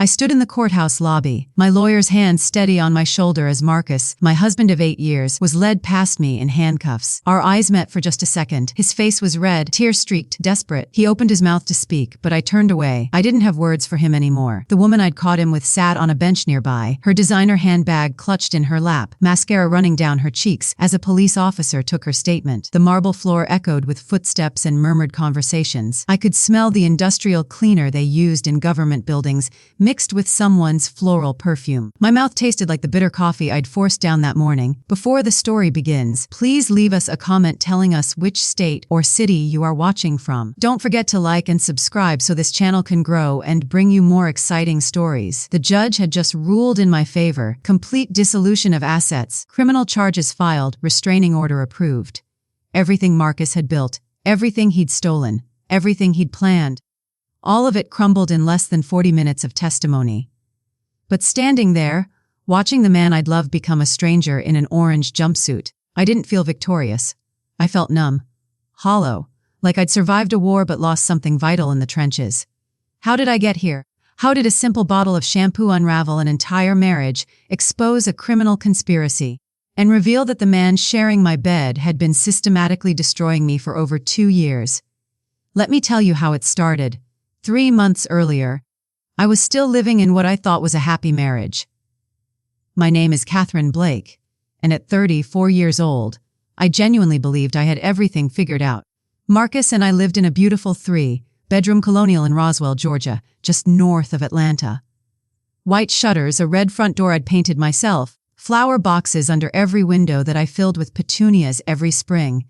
I stood in the courthouse lobby, my lawyer's hand steady on my shoulder as Marcus, my husband of 8 years, was led past me in handcuffs. Our eyes met for just a second. His face was red, tear-streaked, desperate. He opened his mouth to speak, but I turned away. I didn't have words for him anymore. The woman I'd caught him with sat on a bench nearby, her designer handbag clutched in her lap, mascara running down her cheeks as a police officer took her statement. The marble floor echoed with footsteps and murmured conversations. I could smell the industrial cleaner they used in government buildings, mixed with someone's floral perfume. My mouth tasted like the bitter coffee I'd forced down that morning. Before the story begins, please leave us a comment telling us which state or city you are watching from. Don't forget to like and subscribe so this channel can grow and bring you more exciting stories. The judge had just ruled in my favor. Complete dissolution of assets, criminal charges filed, restraining order approved. Everything Marcus had built, everything he'd stolen, everything he'd planned. All of it crumbled in less than 40 minutes of testimony. But standing there, watching the man I'd loved become a stranger in an orange jumpsuit, I didn't feel victorious. I felt numb, hollow, like I'd survived a war but lost something vital in the trenches. How did I get here? How did a simple bottle of shampoo unravel an entire marriage, expose a criminal conspiracy, and reveal that the man sharing my bed had been systematically destroying me for over 2 years? Let me tell you how it started. 3 months earlier, I was still living in what I thought was a happy marriage. My name is Catherine Blake, and at 34 years old, I genuinely believed I had everything figured out. Marcus and I lived in a beautiful 3-bedroom colonial in Roswell, Georgia, just north of Atlanta. White shutters, a red front door I'd painted myself, flower boxes under every window that I filled with petunias every spring.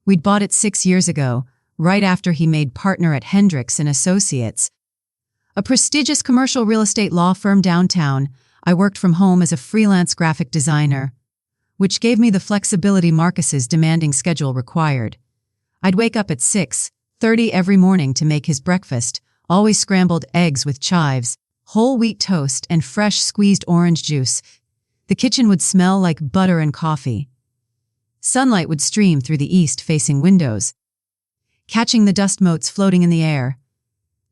We'd bought it 6 years ago, right after he made partner at Hendricks & Associates, a prestigious commercial real estate law firm downtown. I worked from home as a freelance graphic designer, which gave me the flexibility Marcus's demanding schedule required. I'd wake up at 6:30 every morning to make his breakfast, always scrambled eggs with chives, whole wheat toast, and fresh squeezed orange juice. The kitchen would smell like butter and coffee. Sunlight would stream through the east-facing windows, catching the dust motes floating in the air.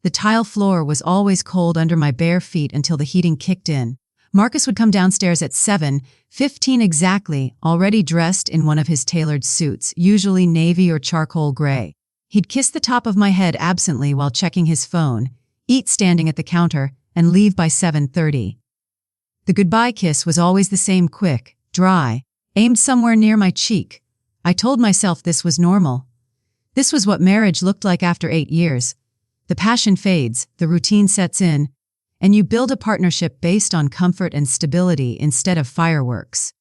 The tile floor was always cold under my bare feet until the heating kicked in. Marcus would come downstairs at 7:15 exactly, already dressed in one of his tailored suits, usually navy or charcoal gray. He'd kiss the top of my head absently while checking his phone, eat standing at the counter, and leave by 7:30. The goodbye kiss was always the same, quick, dry, aimed somewhere near my cheek. I told myself this was normal. This was what marriage looked like after 8 years. The passion fades, the routine sets in, and you build a partnership based on comfort and stability instead of fireworks.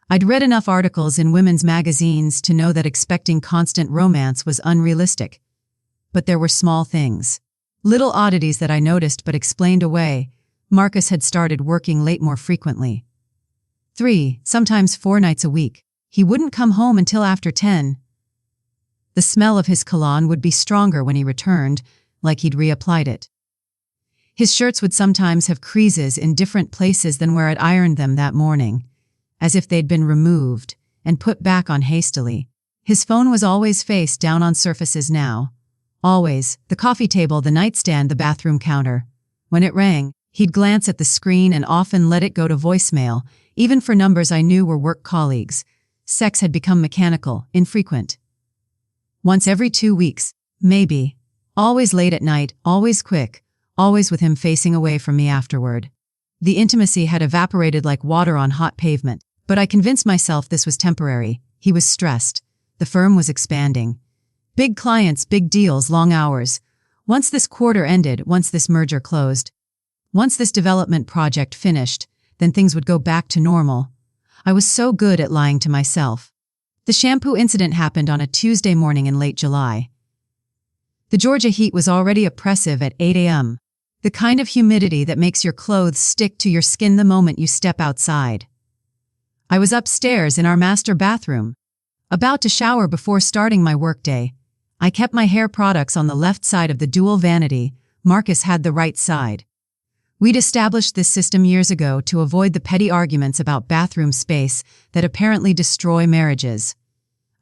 I'd read enough articles in women's magazines to know that expecting constant romance was unrealistic. But there were small things, little oddities that I noticed but explained away. Marcus had started working late more frequently. 3, sometimes 4 nights a week. He wouldn't come home until after 10. The smell of his cologne would be stronger when he returned, like he'd reapplied it. His shirts would sometimes have creases in different places than where I'd ironed them that morning, as if they'd been removed and put back on hastily. His phone was always face down on surfaces now. Always. The coffee table, the nightstand, the bathroom counter. When it rang, he'd glance at the screen and often let it go to voicemail, even for numbers I knew were work colleagues. Sex had become mechanical, infrequent. Once every 2 weeks, maybe. Always late at night, always quick, always with him facing away from me afterward. The intimacy had evaporated like water on hot pavement, but I convinced myself this was temporary. He was stressed. The firm was expanding. Big clients, big deals, long hours. Once this quarter ended, once this merger closed, once this development project finished, then things would go back to normal. I was so good at lying to myself. The shampoo incident happened on a Tuesday morning in late July. The Georgia heat was already oppressive at 8 a.m., the kind of humidity that makes your clothes stick to your skin the moment you step outside. I was upstairs in our master bathroom, about to shower before starting my workday. I kept my hair products on the left side of the dual vanity. Marcus had the right side. We'd established this system years ago to avoid the petty arguments about bathroom space that apparently destroy marriages.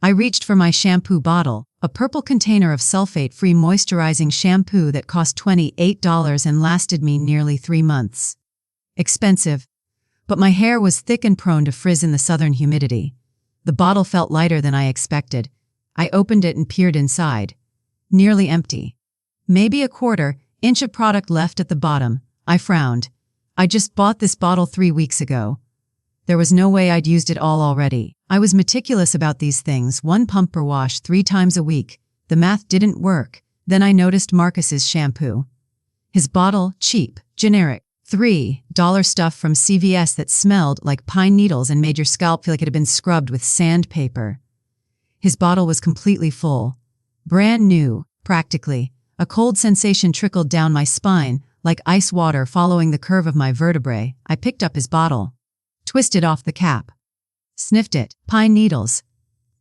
I reached for my shampoo bottle, a purple container of sulfate-free moisturizing shampoo that cost $28 and lasted me nearly 3 months. Expensive, but my hair was thick and prone to frizz in the southern humidity. The bottle felt lighter than I expected. I opened it and peered inside. Nearly empty. Maybe a quarter-inch of product left at the bottom. I frowned. I just bought this bottle 3 weeks ago. There was no way I'd used it all already. I was meticulous about these things, 1 pump per wash 3 times a week. The math didn't work. Then I noticed Marcus's shampoo. His bottle, cheap, generic, $3 stuff from CVS that smelled like pine needles and made your scalp feel like it had been scrubbed with sandpaper. His bottle was completely full. Brand new, practically. A cold sensation trickled down my spine, like ice water following the curve of my vertebrae. I picked up his bottle. Twisted off the cap. Sniffed it. Pine needles.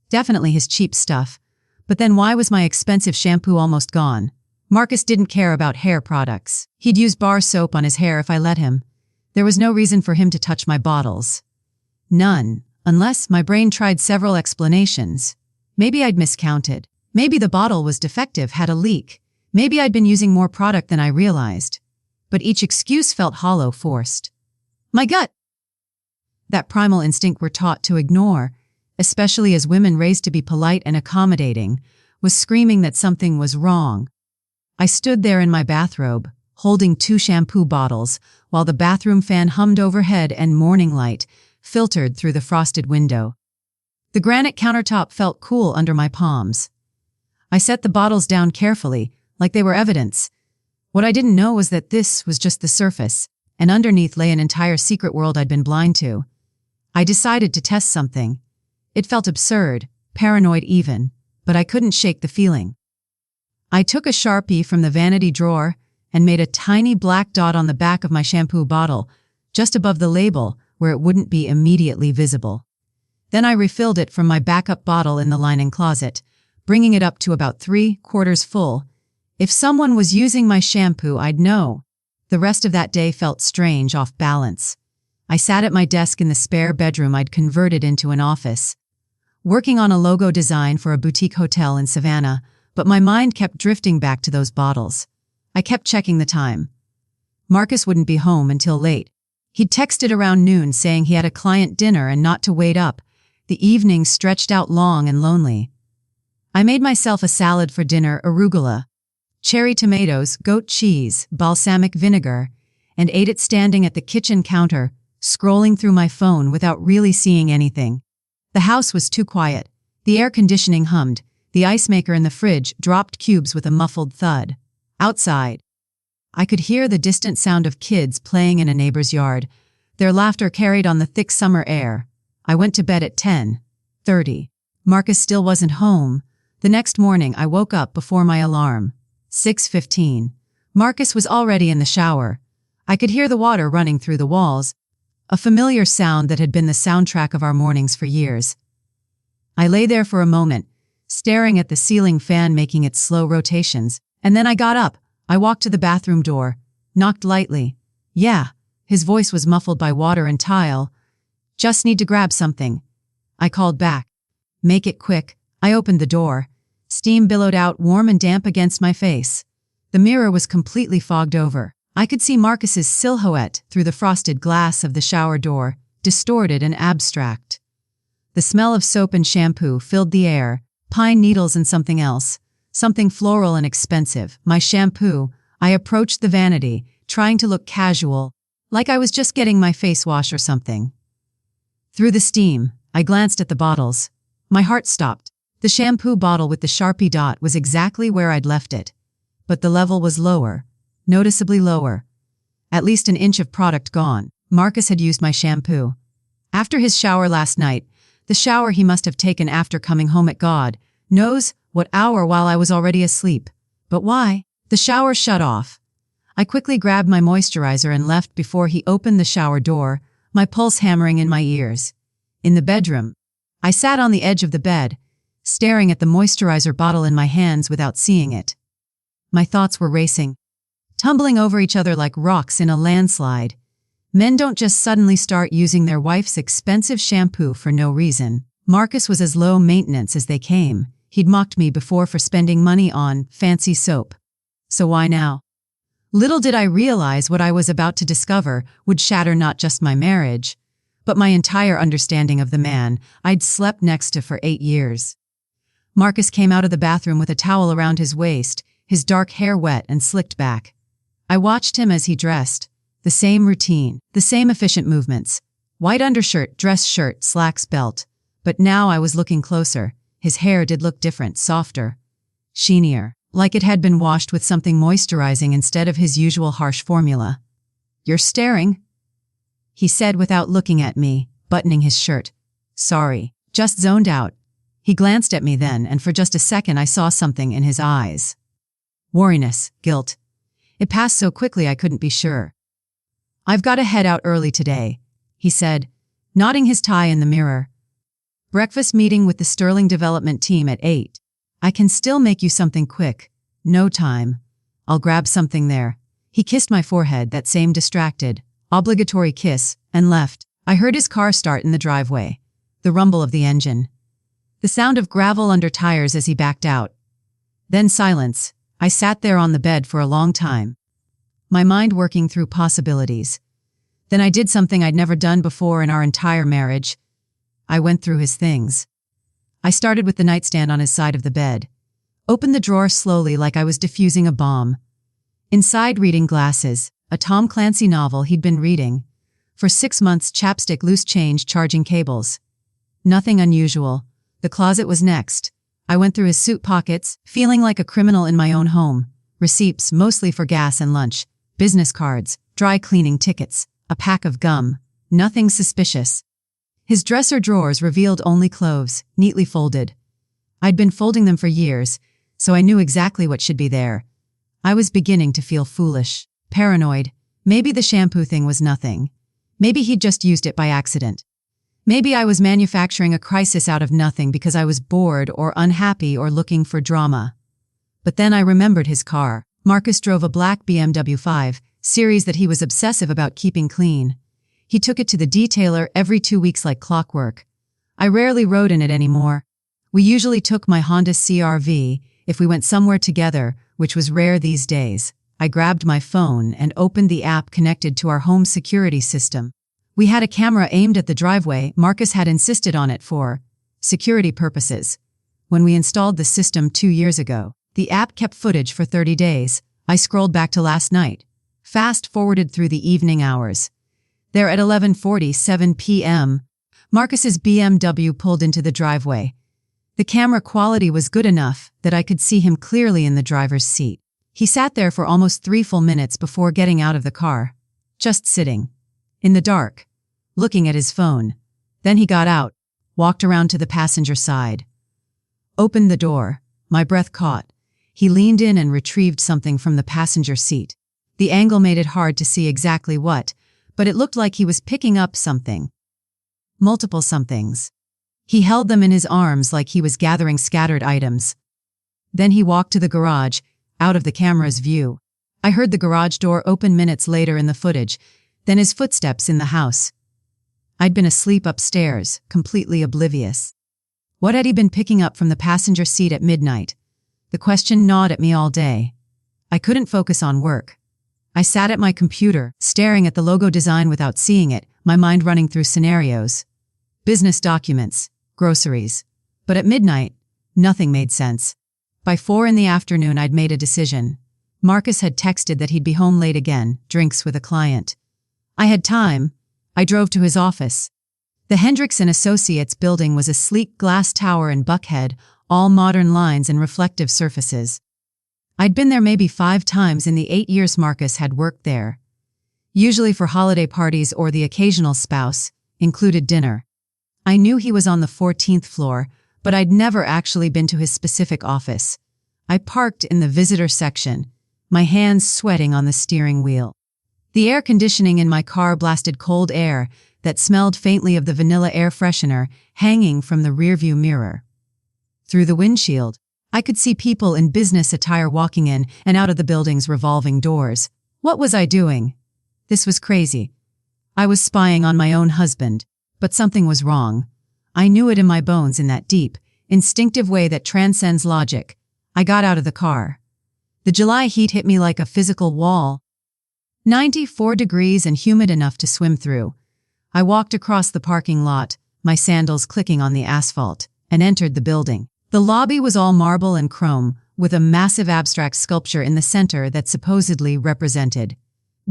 Definitely his cheap stuff. But then why was my expensive shampoo almost gone? Marcus didn't care about hair products. He'd use bar soap on his hair if I let him. There was no reason for him to touch my bottles. None, unless my brain tried several explanations. Maybe I'd miscounted. Maybe the bottle was defective, had a leak. Maybe I'd been using more product than I realized. But each excuse felt hollow, forced. My gut! That primal instinct we're taught to ignore, especially as women raised to be polite and accommodating, was screaming that something was wrong. I stood there in my bathrobe, holding 2 shampoo bottles, while the bathroom fan hummed overhead and morning light filtered through the frosted window. The granite countertop felt cool under my palms. I set the bottles down carefully, like they were evidence. What I didn't know was that this was just the surface, and underneath lay an entire secret world I'd been blind to. I decided to test something. It felt absurd, paranoid even, but I couldn't shake the feeling. I took a Sharpie from the vanity drawer and made a tiny black dot on the back of my shampoo bottle, just above the label where it wouldn't be immediately visible. Then I refilled it from my backup bottle in the linen closet, bringing it up to about 3/4 full. If someone was using my shampoo, I'd know. The rest of that day felt strange, off balance. I sat at my desk in the spare bedroom I'd converted into an office, working on a logo design for a boutique hotel in Savannah, but my mind kept drifting back to those bottles. I kept checking the time. Marcus wouldn't be home until late. He'd texted around noon saying he had a client dinner and not to wait up. The evening stretched out long and lonely. I made myself a salad for dinner, arugula, cherry tomatoes, goat cheese, balsamic vinegar, and ate it standing at the kitchen counter, scrolling through my phone without really seeing anything. The house was too quiet. The air conditioning hummed. The ice maker in the fridge dropped cubes with a muffled thud. Outside, I could hear the distant sound of kids playing in a neighbor's yard. Their laughter carried on the thick summer air. I went to bed at 10:30. Marcus still wasn't home. The next morning, I woke up before my alarm. 6:15. Marcus was already in the shower. I could hear the water running through the walls, a familiar sound that had been the soundtrack of our mornings for years. I lay there for a moment, staring at the ceiling fan making its slow rotations, and then I got up. I walked to the bathroom door, knocked lightly. Yeah, his voice was muffled by water and tile. Just need to grab something. I called back. Make it quick. I opened the door. Steam billowed out warm and damp against my face. The mirror was completely fogged over. I could see Marcus's silhouette through the frosted glass of the shower door, distorted and abstract. The smell of soap and shampoo filled the air, pine needles and something else, something floral and expensive. My shampoo. I approached the vanity, trying to look casual, like I was just getting my face wash or something. Through the steam, I glanced at the bottles. My heart stopped. The shampoo bottle with the Sharpie dot was exactly where I'd left it. But the level was lower, noticeably lower. At least an inch of product gone. Marcus had used my shampoo. After his shower last night, the shower he must have taken after coming home at God knows what hour while I was already asleep. But why? The shower shut off. I quickly grabbed my moisturizer and left before he opened the shower door, my pulse hammering in my ears. In the bedroom, I sat on the edge of the bed, staring at the moisturizer bottle in my hands without seeing it. My thoughts were racing, tumbling over each other like rocks in a landslide. Men don't just suddenly start using their wife's expensive shampoo for no reason. Marcus was as low maintenance as they came. He'd mocked me before for spending money on fancy soap. So why now? Little did I realize what I was about to discover would shatter not just my marriage, but my entire understanding of the man I'd slept next to for 8 years. Marcus came out of the bathroom with a towel around his waist, his dark hair wet and slicked back. I watched him as he dressed. The same routine, the same efficient movements. White undershirt, dress shirt, slacks, belt. But now I was looking closer. His hair did look different, softer, sheenier, like it had been washed with something moisturizing instead of his usual harsh formula. "You're staring," he said without looking at me, buttoning his shirt. "Sorry, just zoned out." He glanced at me then, and for just a second I saw something in his eyes. Wariness, guilt. It passed so quickly I couldn't be sure. "I've got to head out early today," he said, nodding his tie in the mirror. "Breakfast meeting with the Sterling development team at 8. I can still make you something quick. No time. I'll grab something there." He kissed my forehead, that same distracted, obligatory kiss, and left. I heard his car start in the driveway. The rumble of the engine. The sound of gravel under tires as he backed out. Then silence. I sat there on the bed for a long time, my mind working through possibilities. Then I did something I'd never done before in our entire marriage. I went through his things. I started with the nightstand on his side of the bed. Opened the drawer slowly like I was defusing a bomb. Inside, reading glasses, a Tom Clancy novel he'd been reading. For 6 months, chapstick, loose change, charging cables. Nothing unusual. The closet was next. I went through his suit pockets, feeling like a criminal in my own home. Receipts, mostly for gas and lunch. Business cards, dry cleaning tickets, a pack of gum. Nothing suspicious. His dresser drawers revealed only clothes, neatly folded. I'd been folding them for years, so I knew exactly what should be there. I was beginning to feel foolish, paranoid. Maybe the shampoo thing was nothing. Maybe he'd just used it by accident. Maybe I was manufacturing a crisis out of nothing because I was bored or unhappy or looking for drama. But then I remembered his car. Marcus drove a black BMW 5 Series that he was obsessive about keeping clean. He took it to the detailer every 2 weeks like clockwork. I rarely rode in it anymore. We usually took my Honda CR-V if we went somewhere together, which was rare these days. I grabbed my phone and opened the app connected to our home security system. We had a camera aimed at the driveway. Marcus had insisted on it for security purposes. When we installed the system 2 years ago, the app kept footage for 30 days. I scrolled back to last night, fast-forwarded through the evening hours. There at 11:47 p.m., Marcus's BMW pulled into the driveway. The camera quality was good enough that I could see him clearly in the driver's seat. He sat there for almost 3 full minutes before getting out of the car, just sitting, in the dark, looking at his phone. Then he got out, walked around to the passenger side, opened the door. My breath caught. He leaned in and retrieved something from the passenger seat. The angle made it hard to see exactly what, but it looked like he was picking up something. Multiple somethings. He held them in his arms like he was gathering scattered items. Then he walked to the garage, out of the camera's view. I heard the garage door open minutes later in the footage, then his footsteps in the house. I'd been asleep upstairs, completely oblivious. What had he been picking up from the passenger seat at midnight? The question gnawed at me all day. I couldn't focus on work. I sat at my computer, staring at the logo design without seeing it, my mind running through scenarios. Business documents, groceries. But at midnight, nothing made sense. By 4 in the afternoon, I'd made a decision. Marcus had texted that he'd be home late again, drinks with a client. I had time. I drove to his office. The Hendricks & Associates building was a sleek glass tower in Buckhead, all modern lines and reflective surfaces. I'd been there maybe 5 times in the 8 years Marcus had worked there. Usually for holiday parties or the occasional spouse, included dinner. I knew he was on the 14th floor, but I'd never actually been to his specific office. I parked in the visitor section, my hands sweating on the steering wheel. The air conditioning in my car blasted cold air that smelled faintly of the vanilla air freshener hanging from the rearview mirror. Through the windshield, I could see people in business attire walking in and out of the building's revolving doors. What was I doing? This was crazy. I was spying on my own husband, but something was wrong. I knew it in my bones in that deep, instinctive way that transcends logic, I got out of the car. The July heat hit me like a physical wall. 94 degrees and humid enough to swim through. I walked across the parking lot, my sandals clicking on the asphalt, and entered the building. The lobby was all marble and chrome, with a massive abstract sculpture in the center that supposedly represented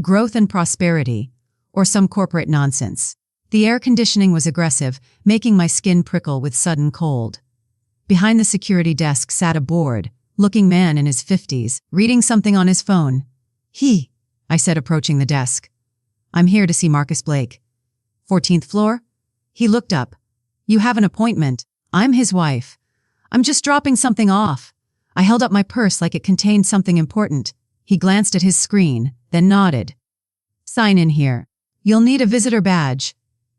growth and prosperity, or some corporate nonsense. The air conditioning was aggressive, making my skin prickle with sudden cold. Behind the security desk sat a bored-looking man in his 50s, reading something on his phone. I said, approaching the desk. "I'm here to see Marcus Blake." 14th floor? He looked up. "You have an appointment. I'm his wife. I'm just dropping something off." I held up my purse like it contained something important. He glanced at his screen, then nodded. "Sign in here. You'll need a visitor badge."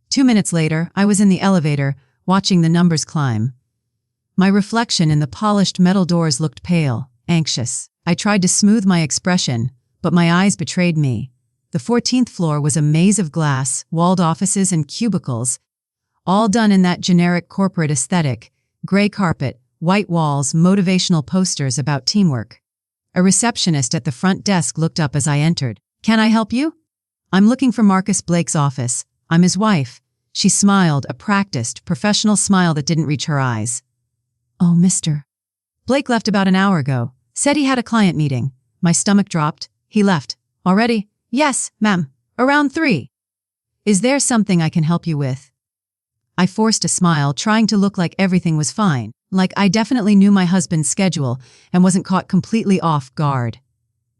2 minutes later, I was in the elevator, watching the numbers climb. My reflection in the polished metal doors looked pale, anxious. I tried to smooth my expression, but my eyes betrayed me. The 14th floor was a maze of glass, walled offices and cubicles, all done in that generic corporate aesthetic: gray carpet, white walls, motivational posters about teamwork. A receptionist at the front desk looked up as I entered. "Can I help you?" "I'm looking for Marcus Blake's office. I'm his wife." She smiled, a practiced, professional smile that didn't reach her eyes. "Oh, Mr. Blake left about an hour ago. Said he had a client meeting." My stomach dropped. "He left. Already?" "Yes, ma'am. Around 3. "Is there something I can help you with?" I forced a smile, trying to look like everything was fine, like I definitely knew my husband's schedule and wasn't caught completely off guard.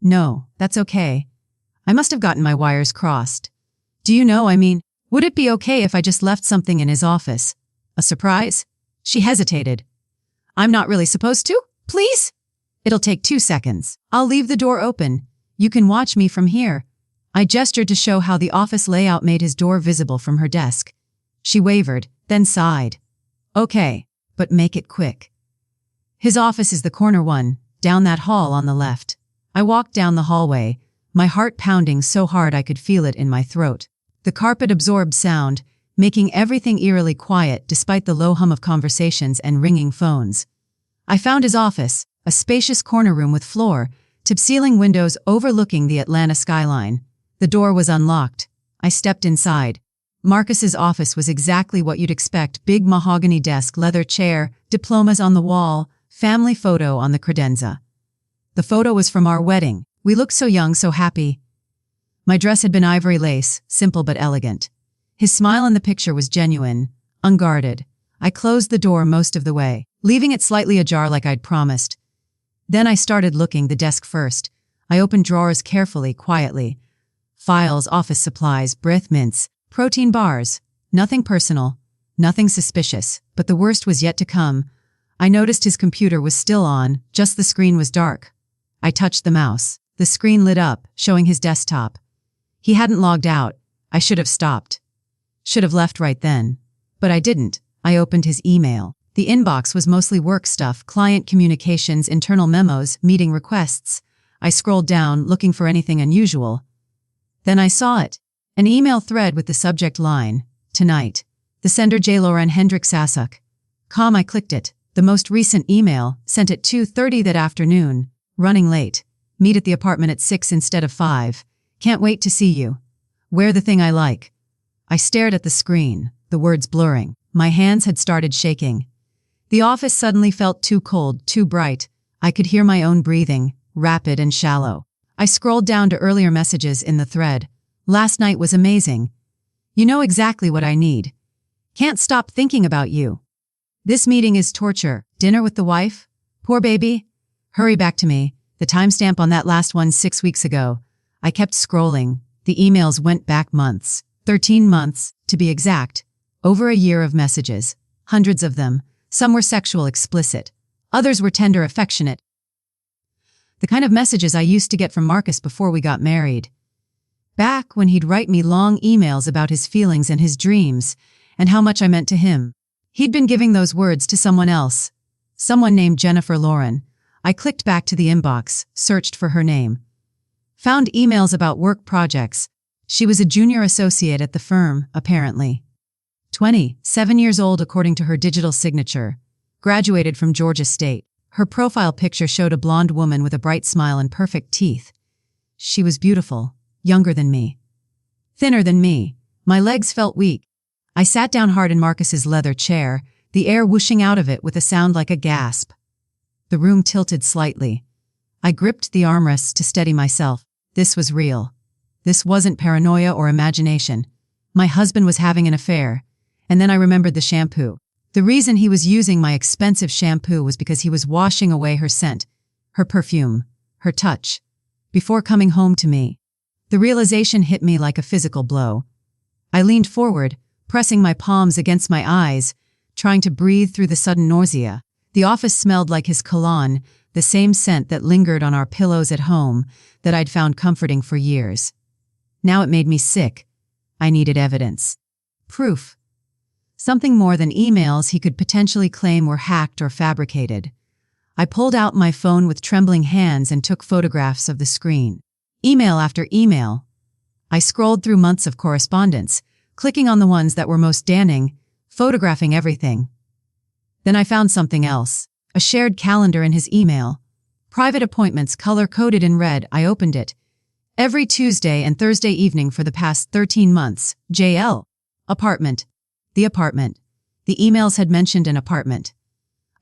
"No, that's okay. I must have gotten my wires crossed. Do you know, would it be okay if I just left something in his office? A surprise?" She hesitated. "I'm not really supposed to? Please?" "It'll take 2 seconds. I'll leave the door open. You can watch me from here." I gestured to show how the office layout made his door visible from her desk. She wavered, then sighed. "Okay, but make it quick. His office is the corner one, down that hall on the left." I walked down the hallway, my heart pounding so hard I could feel it in my throat. The carpet absorbed sound, making everything eerily quiet despite the low hum of conversations and ringing phones. I found his office, a spacious corner room with floor-to-ceiling windows overlooking the Atlanta skyline. The door was unlocked. I stepped inside. Marcus's office was exactly what you'd expect: big mahogany desk, leather chair, diplomas on the wall, family photo on the credenza. The photo was from our wedding. We looked so young, so happy. My dress had been ivory lace, simple but elegant. His smile in the picture was genuine, unguarded. I closed the door most of the way, leaving it slightly ajar like I'd promised. Then I started looking the desk first. I opened drawers carefully, quietly. Files, office supplies, breath mints, protein bars. Nothing personal, nothing suspicious, but the worst was yet to come. I noticed his computer was still on, just the screen was dark. I touched the mouse. The screen lit up, showing his desktop. He hadn't logged out. I should have stopped. Should have left right then. But I didn't. I opened his email. The inbox was mostly work stuff: client communications, internal memos, meeting requests. I scrolled down, looking for anything unusual. Then I saw it. An email thread with the subject line, "Tonight." The sender J. Hendrik Sasuk. I clicked it. The most recent email, sent at 2:30 that afternoon. "Running late. Meet at the apartment at 6 instead of 5. Can't wait to see you. Wear the thing I like." I stared at the screen, the words blurring. My hands had started shaking. The office suddenly felt too cold, too bright. I could hear my own breathing, rapid and shallow. I scrolled down to earlier messages in the thread. "Last night was amazing. You know exactly what I need. Can't stop thinking about you. This meeting is torture. Dinner with the wife? Poor baby. Hurry back to me. The timestamp on that last one 6 weeks ago." I kept scrolling. The emails went back months. 13 months, to be exact. Over a year of messages. Hundreds of them. Some were sexual, explicit. Others were tender, affectionate. The kind of messages I used to get from Marcus before we got married. Back when he'd write me long emails about his feelings and his dreams, and how much I meant to him. He'd been giving those words to someone else. Someone named Jennifer Lauren. I clicked back to the inbox, searched for her name. Found emails about work projects. She was a junior associate at the firm, apparently. 27 years old according to her digital signature. Graduated from Georgia State. Her profile picture showed a blonde woman with a bright smile and perfect teeth. She was beautiful, younger than me, thinner than me. My legs felt weak. I sat down hard in Marcus's leather chair, the air whooshing out of it with a sound like a gasp. The room tilted slightly. I gripped the armrests to steady myself. This was real. This wasn't paranoia or imagination. My husband was having an affair. And then I remembered the shampoo. The reason he was using my expensive shampoo was because he was washing away her scent, her perfume, her touch, before coming home to me. The realization hit me like a physical blow. I leaned forward, pressing my palms against my eyes, trying to breathe through the sudden nausea. The office smelled like his cologne, the same scent that lingered on our pillows at home that I'd found comforting for years. Now it made me sick. I needed evidence. Proof. Something more than emails he could potentially claim were hacked or fabricated. I pulled out my phone with trembling hands and took photographs of the screen. Email after email. I scrolled through months of correspondence, clicking on the ones that were most damning, photographing everything. Then I found something else. A shared calendar in his email. Private appointments color-coded in red. I opened it. Every Tuesday and Thursday evening for the past 13 months. JL. Apartment. The apartment. The emails had mentioned an apartment.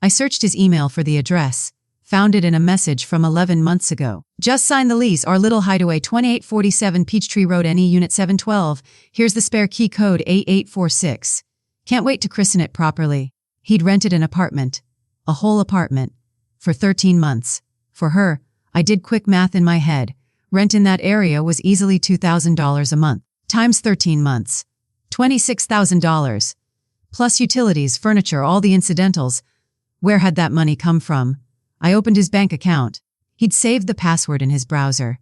I searched his email for the address, found it in a message from 11 months ago. Just signed the lease, our little hideaway, 2847 Peachtree Road, NE Unit 712. Here's the spare key code 8846. Can't wait to christen it properly. He'd rented an apartment, a whole apartment, for 13 months. For her, I did quick math in my head. Rent in that area was easily $2,000 a month, times 13 months. $26,000. Plus utilities, furniture, all the incidentals. Where had that money come from? I opened his bank account. He'd saved the password in his browser.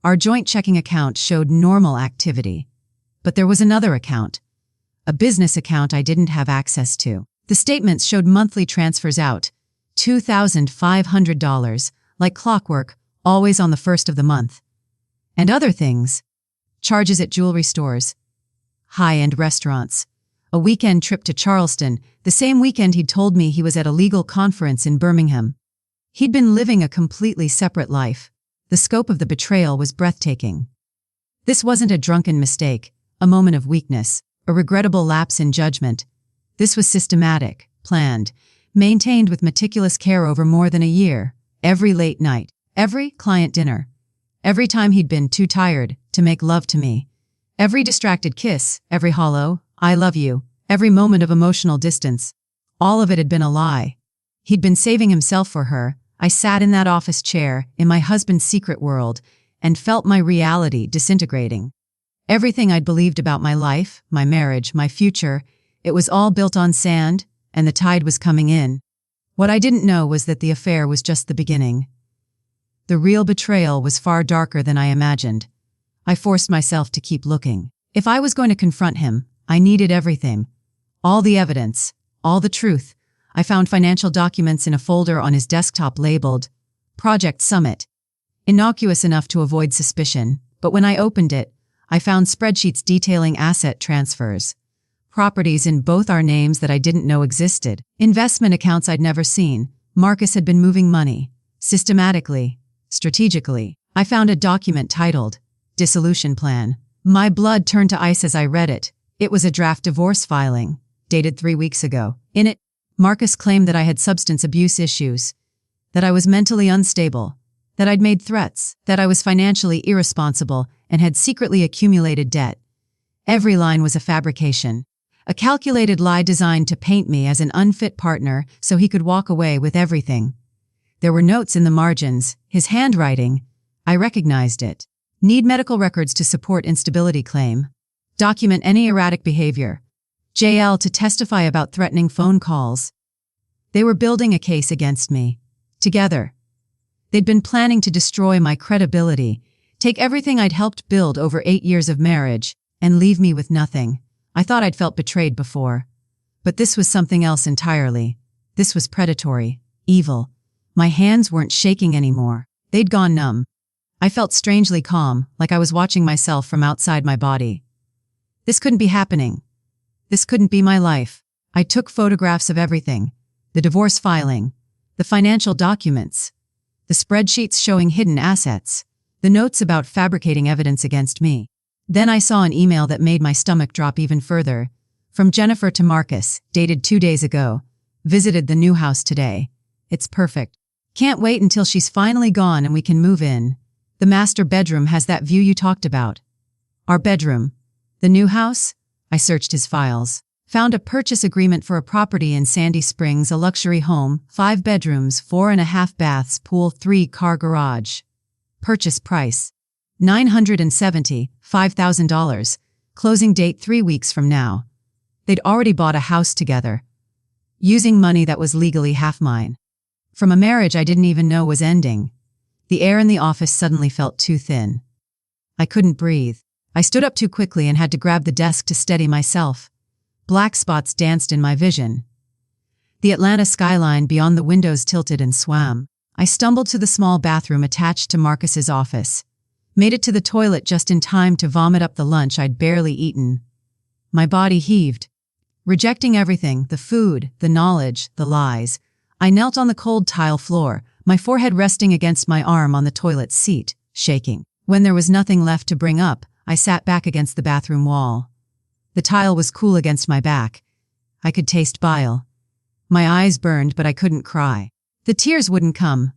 Our joint checking account showed normal activity. But there was another account. A business account I didn't have access to. The statements showed monthly transfers out. $2,500, like clockwork, always on the first of the month. And other things. Charges at jewelry stores. High-end restaurants. A weekend trip to Charleston, the same weekend he'd told me he was at a legal conference in Birmingham. He'd been living a completely separate life. The scope of the betrayal was breathtaking. This wasn't a drunken mistake, a moment of weakness, a regrettable lapse in judgment. This was systematic, planned, maintained with meticulous care over more than a year. Every late night, every client dinner, every time he'd been too tired to make love to me. Every distracted kiss, every hollow, I love you, every moment of emotional distance. All of it had been a lie. He'd been saving himself for her. I sat in that office chair, in my husband's secret world, and felt my reality disintegrating. Everything I'd believed about my life, my marriage, my future, it was all built on sand, and the tide was coming in. What I didn't know was that the affair was just the beginning. The real betrayal was far darker than I imagined. I forced myself to keep looking. If I was going to confront him, I needed everything. All the evidence, all the truth. I found financial documents in a folder on his desktop labeled Project Summit. Innocuous enough to avoid suspicion, but when I opened it, I found spreadsheets detailing asset transfers. Properties in both our names that I didn't know existed. Investment accounts I'd never seen. Marcus had been moving money. Systematically. Strategically. I found a document titled Dissolution Plan. My blood turned to ice as I read it. It was a draft divorce filing, dated 3 weeks ago. In it, Marcus claimed that I had substance abuse issues, that I was mentally unstable, that I'd made threats, that I was financially irresponsible and had secretly accumulated debt. Every line was a fabrication, a calculated lie designed to paint me as an unfit partner so he could walk away with everything. There were notes in the margins, his handwriting. I recognized it. Need medical records to support instability claim. Document any erratic behavior. JL to testify about threatening phone calls. They were building a case against me. Together. They'd been planning to destroy my credibility, take everything I'd helped build over 8 years of marriage, and leave me with nothing. I thought I'd felt betrayed before. But this was something else entirely. This was predatory, evil. My hands weren't shaking anymore. They'd gone numb. I felt strangely calm, like I was watching myself from outside my body. This couldn't be happening. This couldn't be my life. I took photographs of everything. the divorce filing, the financial documents, the spreadsheets showing hidden assets, the notes about fabricating evidence against me. Then I saw an email that made my stomach drop even further. From Jennifer to Marcus, dated 2 days ago. Visited the new house today. It's perfect. Can't wait until she's finally gone and we can move in. The master bedroom has that view you talked about. Our bedroom. The new house? I searched his files. Found a purchase agreement for a property in Sandy Springs, a luxury home, 5 bedrooms, 4.5 baths, pool, 3-car garage. Purchase price. $975,000. Closing date 3 weeks from now. They'd already bought a house together, using money that was legally half mine. From a marriage I didn't even know was ending. The air in the office suddenly felt too thin. I couldn't breathe. I stood up too quickly and had to grab the desk to steady myself. Black spots danced in my vision. The Atlanta skyline beyond the windows tilted and swam. I stumbled to the small bathroom attached to Marcus's office. Made it to the toilet just in time to vomit up the lunch I'd barely eaten. My body heaved. Rejecting everything, the food, the knowledge, the lies, I knelt on the cold tile floor, my forehead resting against my arm on the toilet seat, shaking. When there was nothing left to bring up, I sat back against the bathroom wall. The tile was cool against my back. I could taste bile. My eyes burned, but I couldn't cry. The tears wouldn't come.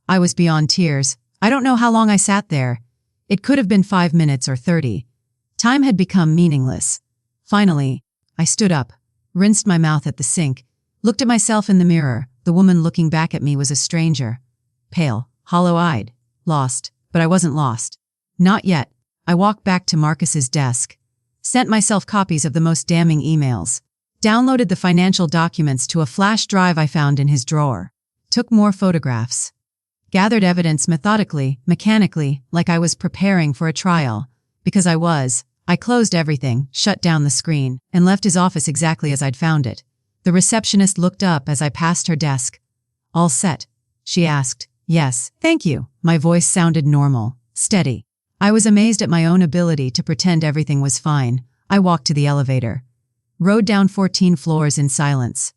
I was beyond tears. I don't know how long I sat there. It could have been 5 minutes or 30. Time had become meaningless. Finally, I stood up, rinsed my mouth at the sink, looked at myself in the mirror. The woman looking back at me was a stranger. Pale, hollow-eyed, lost, but I wasn't lost. Not yet. I walked back to Marcus's desk, sent myself copies of the most damning emails, downloaded the financial documents to a flash drive I found in his drawer, took more photographs, gathered evidence methodically, mechanically, like I was preparing for a trial, because I was. I closed everything, shut down the screen, and left his office exactly as I'd found it. The receptionist looked up as I passed her desk. "All set?" she asked. "Yes, thank you." My voice sounded normal, steady. I was amazed at my own ability to pretend everything was fine. I walked to the elevator, rode down 14 floors in silence,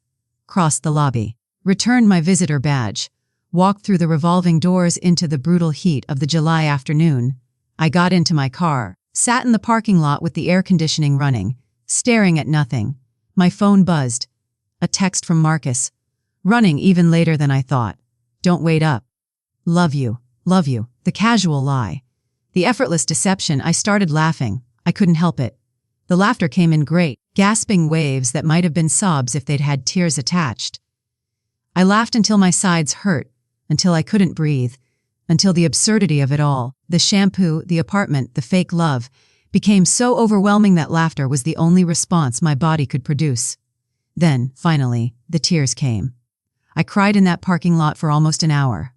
crossed the lobby, returned my visitor badge, walked through the revolving doors into the brutal heat of the July afternoon. I got into my car, sat in the parking lot with the air conditioning running, staring at nothing. My phone buzzed. A text from Marcus. Running even later than I thought. "Don't wait up. Love you. Love you." The casual lie. The effortless deception. I started laughing. I couldn't help it. The laughter came in great, gasping waves that might have been sobs if they'd had tears attached. I laughed until my sides hurt, until I couldn't breathe, until the absurdity of it all, the shampoo, the apartment, the fake love, became so overwhelming that laughter was the only response my body could produce. Then, finally, the tears came. I cried in that parking lot for almost an hour.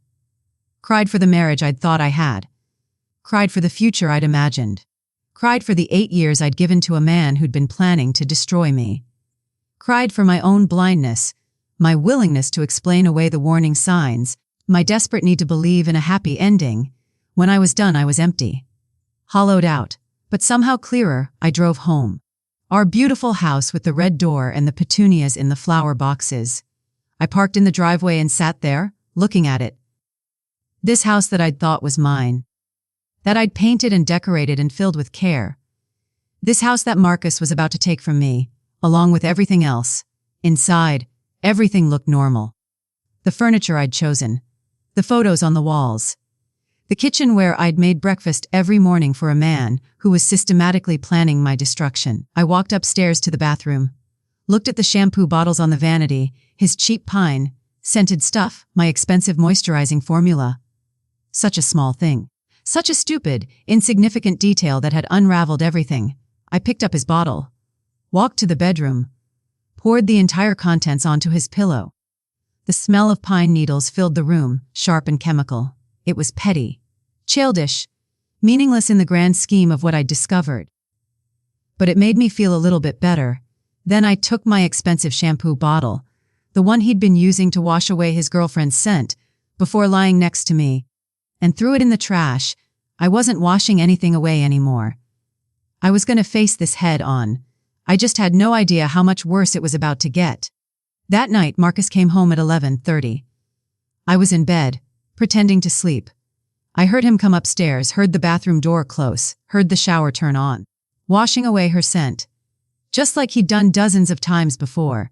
Cried for the marriage I'd thought I had. Cried for the future I'd imagined. Cried for the 8 years I'd given to a man who'd been planning to destroy me. Cried for my own blindness, my willingness to explain away the warning signs, my desperate need to believe in a happy ending. When I was done, I was empty. Hollowed out, but somehow clearer. I drove home. Our beautiful house with the red door and the petunias in the flower boxes. I parked in the driveway and sat there, looking at it. This house that I'd thought was mine. That I'd painted and decorated and filled with care. This house that Marcus was about to take from me, along with everything else. Inside, everything looked normal. The furniture I'd chosen. The photos on the walls. The kitchen where I'd made breakfast every morning for a man who was systematically planning my destruction. I walked upstairs to the bathroom. Looked at the shampoo bottles on the vanity, his cheap pine, scented stuff, my expensive moisturizing formula. Such a small thing. Such a stupid, insignificant detail that had unraveled everything. I picked up his bottle. Walked to the bedroom. Poured the entire contents onto his pillow. The smell of pine needles filled the room, sharp and chemical. It was petty. Childish. Meaningless in the grand scheme of what I'd discovered. But it made me feel a little bit better. Then I took my expensive shampoo bottle, the one he'd been using to wash away his girlfriend's scent, before lying next to me, and threw it in the trash. I wasn't washing anything away anymore. I was going to face this head on. I just had no idea how much worse it was about to get. That night, Marcus came home at 11:30. I was in bed, pretending to sleep. I heard him come upstairs, heard the bathroom door close, heard the shower turn on, washing away her scent, just like he'd done dozens of times before.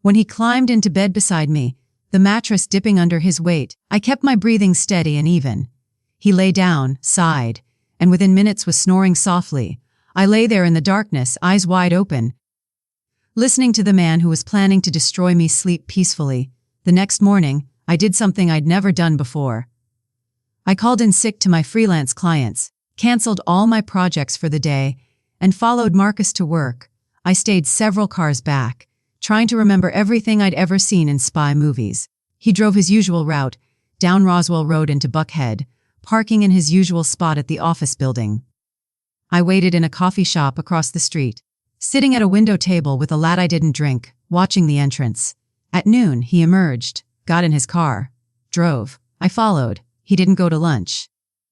When he climbed into bed beside me, the mattress dipping under his weight, I kept my breathing steady and even. He lay down, sighed, and within minutes was snoring softly. I lay there in the darkness, eyes wide open, listening to the man who was planning to destroy me sleep peacefully. The next morning, I did something I'd never done before. I called in sick to my freelance clients, canceled all my projects for the day, and followed Marcus to work. I stayed several cars back, trying to remember everything I'd ever seen in spy movies. He drove his usual route, down Roswell Road into Buckhead, parking in his usual spot at the office building. I waited in a coffee shop across the street, sitting at a window table with a lad I didn't drink, watching the entrance. At noon, he emerged, got in his car, drove. I followed. He didn't go to lunch.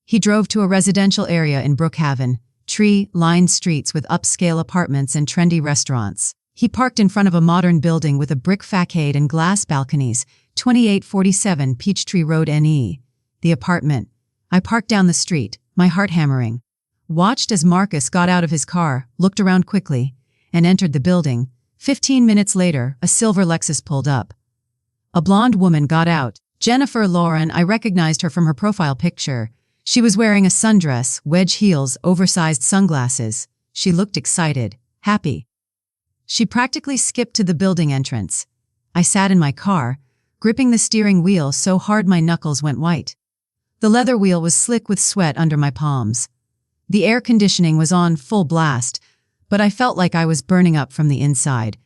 He drove to a residential area in Brookhaven, tree-lined streets with upscale apartments and trendy restaurants. He parked in front of a modern building with a brick facade and glass balconies, 2847 Peachtree Road NE. The apartment. I parked down the street, my heart hammering. Watched as Marcus got out of his car, looked around quickly, and entered the building. 15 minutes later, a silver Lexus pulled up. A blonde woman got out. Jennifer Lauren. I recognized her from her profile picture. She was wearing a sundress, wedge heels, oversized sunglasses. She looked excited, happy. She practically skipped to the building entrance. I sat in my car, gripping the steering wheel so hard my knuckles went white. The leather wheel was slick with sweat under my palms. The air conditioning was on full blast, but I felt like I was burning up from the inside.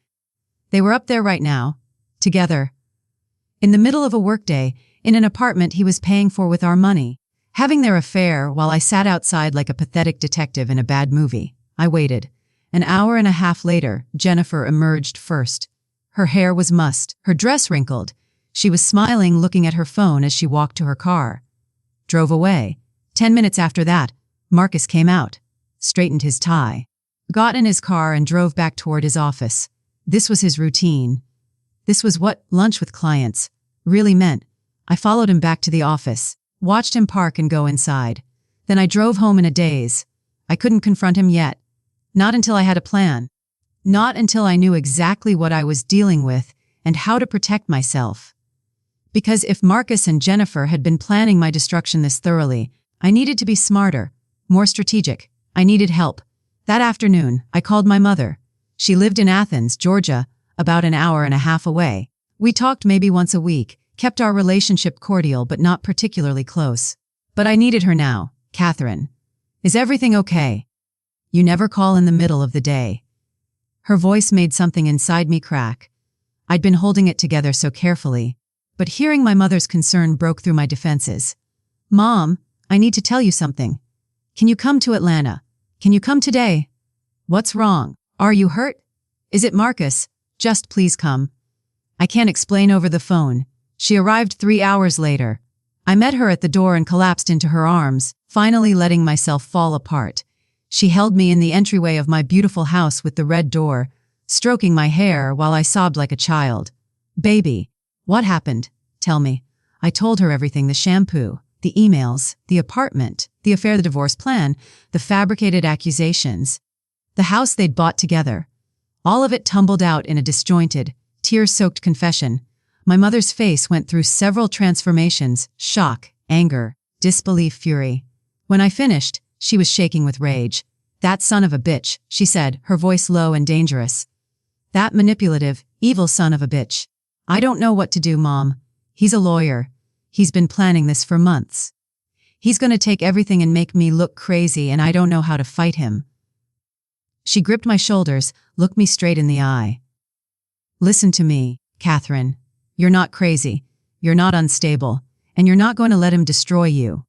They were up there right now, together. In the middle of a workday, in an apartment he was paying for with our money, having their affair while I sat outside like a pathetic detective in a bad movie. I waited. An hour and a half later, Jennifer emerged first. Her hair was mussed, her dress wrinkled. She was smiling, looking at her phone as she walked to her car. Drove away. 10 minutes after that, Marcus came out, straightened his tie, got in his car and drove back toward his office. This was his routine. This was what lunch with clients really meant. I followed him back to the office, watched him park and go inside. Then I drove home in a daze. I couldn't confront him yet. Not until I had a plan. Not until I knew exactly what I was dealing with and how to protect myself. Because if Marcus and Jennifer had been planning my destruction this thoroughly, I needed to be smarter, more strategic. I needed help. That afternoon, I called my mother. She lived in Athens, Georgia, about an hour and a half away. We talked maybe once a week, kept our relationship cordial but not particularly close. But I needed her now. Catherine, is everything okay? You never call in the middle of the day. Her voice made something inside me crack. I'd been holding it together so carefully, but hearing my mother's concern broke through my defenses. Mom, I need to tell you something. Can you come to Atlanta? Can you come today? What's wrong? Are you hurt? Is it Marcus? Just please come. I can't explain over the phone. She arrived 3 hours later. I met her at the door and collapsed into her arms, finally letting myself fall apart. She held me in the entryway of my beautiful house with the red door, stroking my hair while I sobbed like a child. Baby, what happened? Tell me. I told her everything, the shampoo, the emails, the apartment, the affair, the divorce plan, the fabricated accusations, the house they'd bought together. All of it tumbled out in a disjointed, tear-soaked confession. My mother's face went through several transformations: shock, anger, disbelief, fury. When I finished, she was shaking with rage. That son of a bitch, she said, her voice low and dangerous. That manipulative, evil son of a bitch. I don't know what to do, Mom. He's a lawyer. He's been planning this for months. He's gonna take everything and make me look crazy, and I don't know how to fight him. She gripped my shoulders, looked me straight in the eye. Listen to me, Catherine. You're not crazy. You're not unstable. And you're not going to let him destroy you.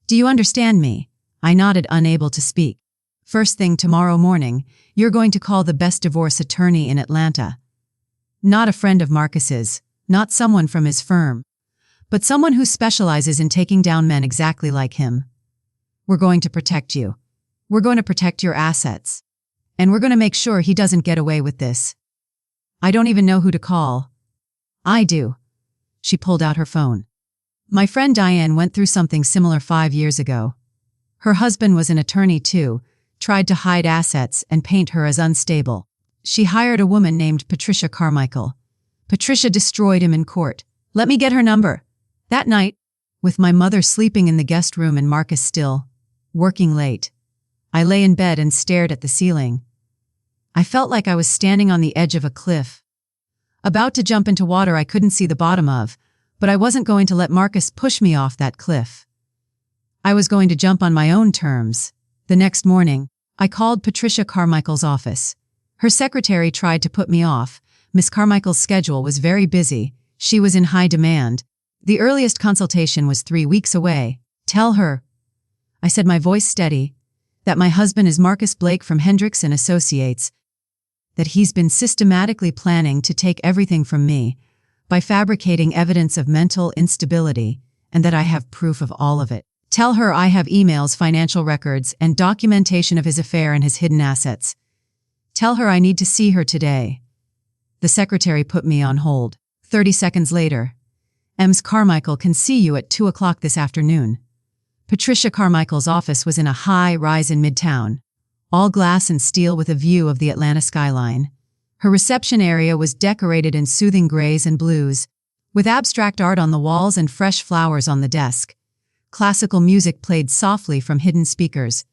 Do you understand me? I nodded, unable to speak. First thing tomorrow morning, you're going to call the best divorce attorney in Atlanta. Not a friend of Marcus's, not someone from his firm, but someone who specializes in taking down men exactly like him. We're going to protect you. We're going to protect your assets. And we're going to make sure he doesn't get away with this. I don't even know who to call. I do. She pulled out her phone. My friend Diane went through something similar 5 years ago. Her husband was an attorney too, tried to hide assets and paint her as unstable. She hired a woman named Patricia Carmichael. Patricia destroyed him in court. Let me get her number. That night, with my mother sleeping in the guest room and Marcus still, working late, I lay in bed and stared at the ceiling. I felt like I was standing on the edge of a cliff, about to jump into water I couldn't see the bottom of, but I wasn't going to let Marcus push me off that cliff. I was going to jump on my own terms. The next morning, I called Patricia Carmichael's office. Her secretary tried to put me off. Miss Carmichael's schedule was very busy. She was in high demand. The earliest consultation was 3 weeks away. Tell her, I said, my voice steady, that my husband is Marcus Blake from Hendricks and Associates, that he's been systematically planning to take everything from me by fabricating evidence of mental instability, and that I have proof of all of it. Tell her I have emails, financial records, and documentation of his affair and his hidden assets. Tell her I need to see her today. The secretary put me on hold. 30 seconds later, Ms. Carmichael can see you at 2 o'clock this afternoon. Patricia Carmichael's office was in a high-rise in Midtown, all glass and steel with a view of the Atlanta skyline. Her reception area was decorated in soothing grays and blues, with abstract art on the walls and fresh flowers on the desk. Classical music played softly from hidden speakers.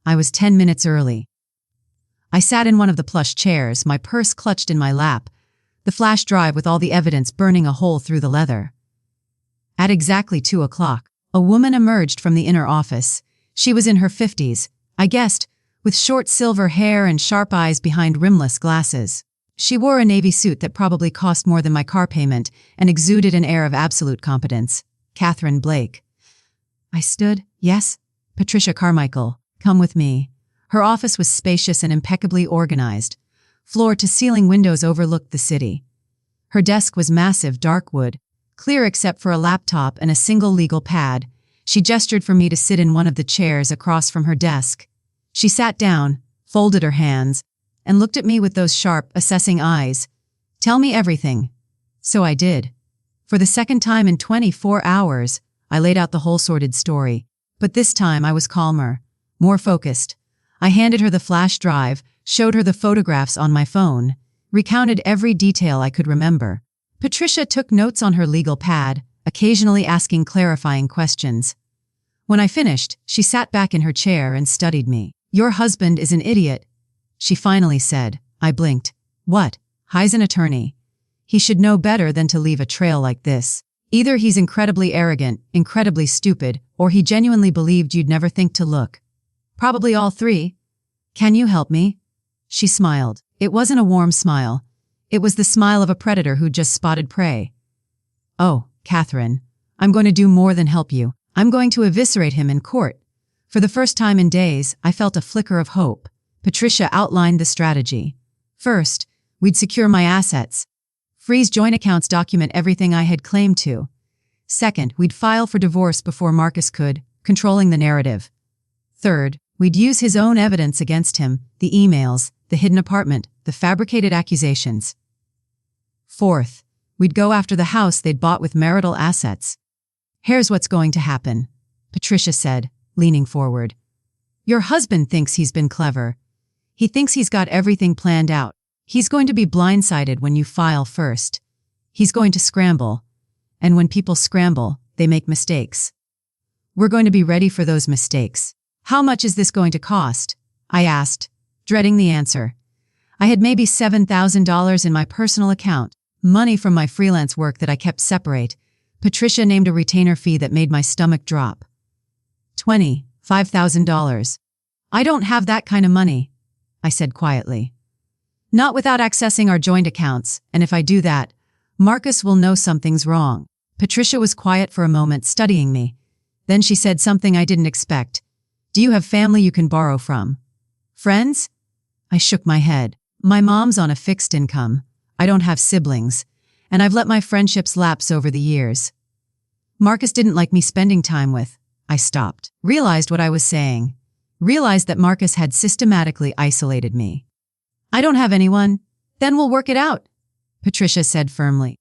I was 10 minutes early. I sat in one of the plush chairs, my purse clutched in my lap, the flash drive with all the evidence burning a hole through the leather. At exactly 2 o'clock, a woman emerged from the inner office. She was in her 50s, I guessed, with short silver hair and sharp eyes behind rimless glasses. She wore a navy suit that probably cost more than my car payment and exuded an air of absolute competence. Catherine Blake. I stood. Yes, Patricia Carmichael, come with me. Her office was spacious and impeccably organized. Floor-to-ceiling windows overlooked the city. Her desk was massive, dark wood, clear except for a laptop and a single legal pad. She gestured for me to sit in one of the chairs across from her desk. She sat down, folded her hands, and looked at me with those sharp, assessing eyes. Tell me everything. So I did. For the second time in 24 hours, I laid out the whole sordid story. But this time I was calmer, more focused. I handed her the flash drive, showed her the photographs on my phone, recounted every detail I could remember. Patricia took notes on her legal pad, occasionally asking clarifying questions. When I finished, she sat back in her chair and studied me. Your husband is an idiot, she finally said. I blinked. What? He's an attorney. He should know better than to leave a trail like this. Either he's incredibly arrogant, incredibly stupid, or he genuinely believed you'd never think to look. Probably all three. Can you help me? She smiled. It wasn't a warm smile. It was the smile of a predator who just spotted prey. Oh, Catherine, I'm going to do more than help you. I'm going to eviscerate him in court. For the first time in days, I felt a flicker of hope. Patricia outlined the strategy. First, we'd secure my assets. Freeze joint accounts, document everything I had claimed to. Second, we'd file for divorce before Marcus could, controlling the narrative. Third, we'd use his own evidence against him, the emails, the hidden apartment, the fabricated accusations. Fourth, we'd go after the house they'd bought with marital assets. Here's what's going to happen, Patricia said, leaning forward. Your husband thinks he's been clever. He thinks he's got everything planned out. He's going to be blindsided when you file first. He's going to scramble. And when people scramble, they make mistakes. We're going to be ready for those mistakes. How much is this going to cost? I asked, dreading the answer. I had maybe $7,000 in my personal account, money from my freelance work that I kept separate. Patricia named a retainer fee that made my stomach drop. $25,000. I don't have that kind of money, I said quietly. Not without accessing our joint accounts, and if I do that, Marcus will know something's wrong. Patricia was quiet for a moment, studying me. Then she said something I didn't expect. Do you have family you can borrow from? Friends? I shook my head. My mom's on a fixed income. I don't have siblings, and I've let my friendships lapse over the years. Marcus didn't like me spending time with. I stopped. Realized what I was saying. Realized that Marcus had systematically isolated me. I don't have anyone. Then we'll work it out, Patricia said firmly.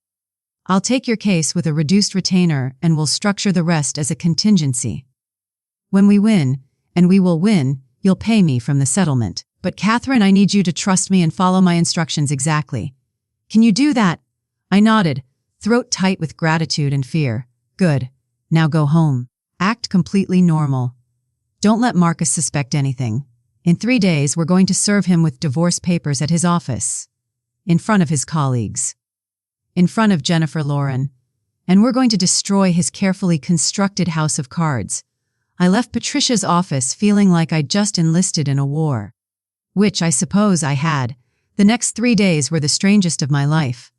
I'll take your case with a reduced retainer and we'll structure the rest as a contingency. When we win, and we will win, you'll pay me from the settlement. But Catherine, I need you to trust me and follow my instructions exactly. Can you do that? I nodded, throat tight with gratitude and fear. Good. Now go home. Act completely normal. Don't let Marcus suspect anything. In 3 days, we're going to serve him with divorce papers at his office. In front of his colleagues. In front of Jennifer Lauren. And we're going to destroy his carefully constructed house of cards. I left Patricia's office feeling like I'd just enlisted in a war. Which I suppose I had. The next 3 days were the strangest of my life.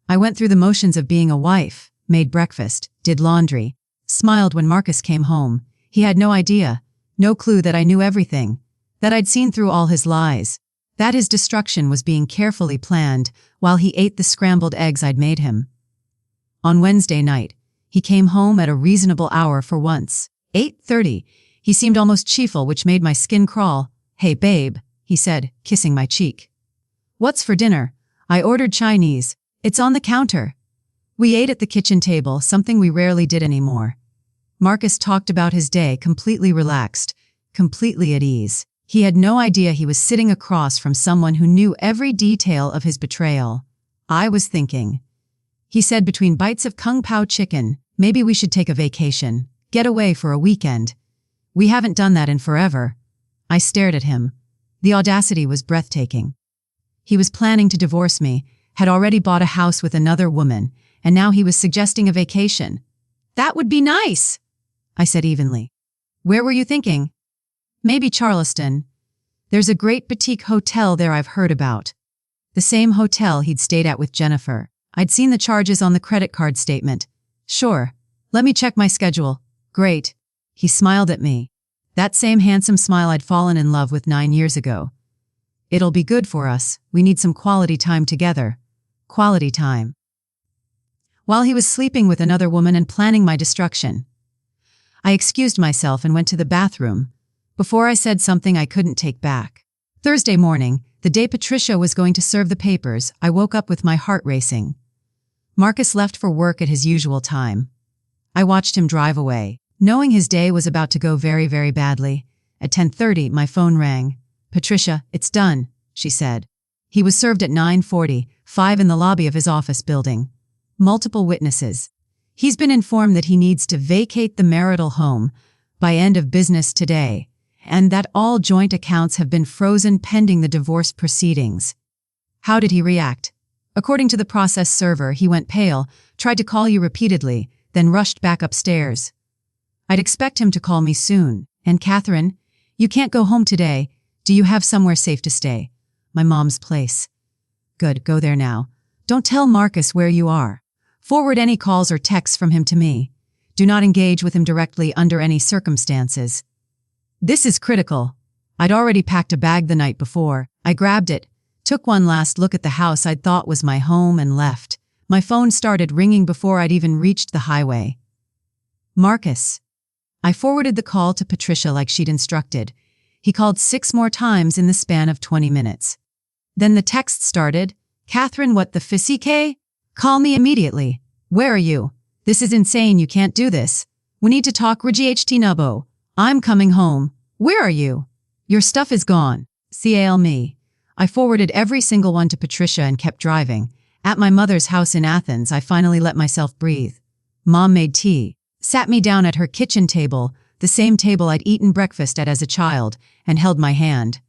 I went through the motions of being a wife, made breakfast, did laundry, smiled when Marcus came home. He had no idea, no clue that I knew everything, that I'd seen through all his lies, that his destruction was being carefully planned while he ate the scrambled eggs I'd made him. On Wednesday night, he came home at a reasonable hour for once, 8:30. He seemed almost cheerful, which made my skin crawl. "Hey, babe," he said, kissing my cheek. "What's for dinner?" I ordered Chinese. "It's on the counter." We ate at the kitchen table, something we rarely did anymore. Marcus talked about his day, completely relaxed, completely at ease. He had no idea he was sitting across from someone who knew every detail of his betrayal. I was thinking. He said between bites of Kung Pao chicken, maybe we should take a vacation, get away for a weekend. We haven't done that in forever. I stared at him. The audacity was breathtaking. He was planning to divorce me, had already bought a house with another woman, and now he was suggesting a vacation. "That would be nice," I said evenly. "Where were you thinking?" "Maybe Charleston. There's a great boutique hotel there I've heard about." The same hotel he'd stayed at with Jennifer. I'd seen the charges on the credit card statement. "Sure. Let me check my schedule." "Great." He smiled at me. That same handsome smile I'd fallen in love with 9 years ago. "It'll be good for us. We need some quality time together." Quality time. While he was sleeping with another woman and planning my destruction. I excused myself and went to the bathroom, before I said something I couldn't take back. Thursday morning, the day Patricia was going to serve the papers, I woke up with my heart racing. Marcus left for work at his usual time. I watched him drive away, knowing his day was about to go very, very badly. At 10:30, my phone rang. "Patricia, it's done," she said. He was served at 9:45 in the lobby of his office building. Multiple witnesses. He's been informed that he needs to vacate the marital home by end of business today, and that all joint accounts have been frozen pending the divorce proceedings. How did he react? According to the process server, he went pale, tried to call you repeatedly, then rushed back upstairs. I'd expect him to call me soon. "And Catherine, you can't go home today. Do you have somewhere safe to stay?" "My mom's place." "Good, go there now. Don't tell Marcus where you are. Forward any calls or texts from him to me. Do not engage with him directly under any circumstances." This is critical. I'd already packed a bag the night before. I grabbed it, took one last look at the house I'd thought was my home and left. My phone started ringing before I'd even reached the highway. "Marcus." I forwarded the call to Patricia like she'd instructed. He called 6 more times in the span of 20 minutes. Then the text started. "Catherine, what the fissike? Call me immediately. Where are you? This is insane, you can't do this. We need to talk RGHT Nubbo. I'm coming home. Where are you? Your stuff is gone. Cal me." I forwarded every single one to Patricia and kept driving. At my mother's house in Athens, I finally let myself breathe. Mom made tea, sat me down at her kitchen table, the same table I'd eaten breakfast at as a child, and held my hand.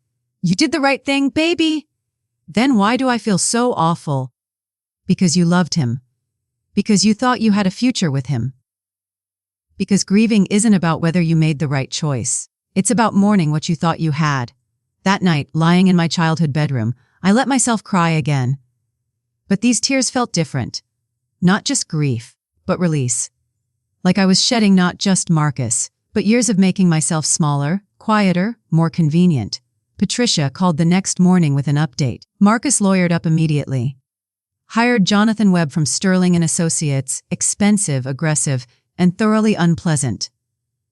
"You did the right thing, baby." Then why do I feel so awful? Because you loved him. Because you thought you had a future with him. Because grieving isn't about whether you made the right choice. It's about mourning what you thought you had. That night, lying in my childhood bedroom, I let myself cry again. But these tears felt different. Not just grief, but release. Like I was shedding not just Marcus, but years of making myself smaller, quieter, more convenient. Patricia called the next morning with an update. Marcus lawyered up immediately. Hired Jonathan Webb from Sterling & Associates, expensive, aggressive, and thoroughly unpleasant.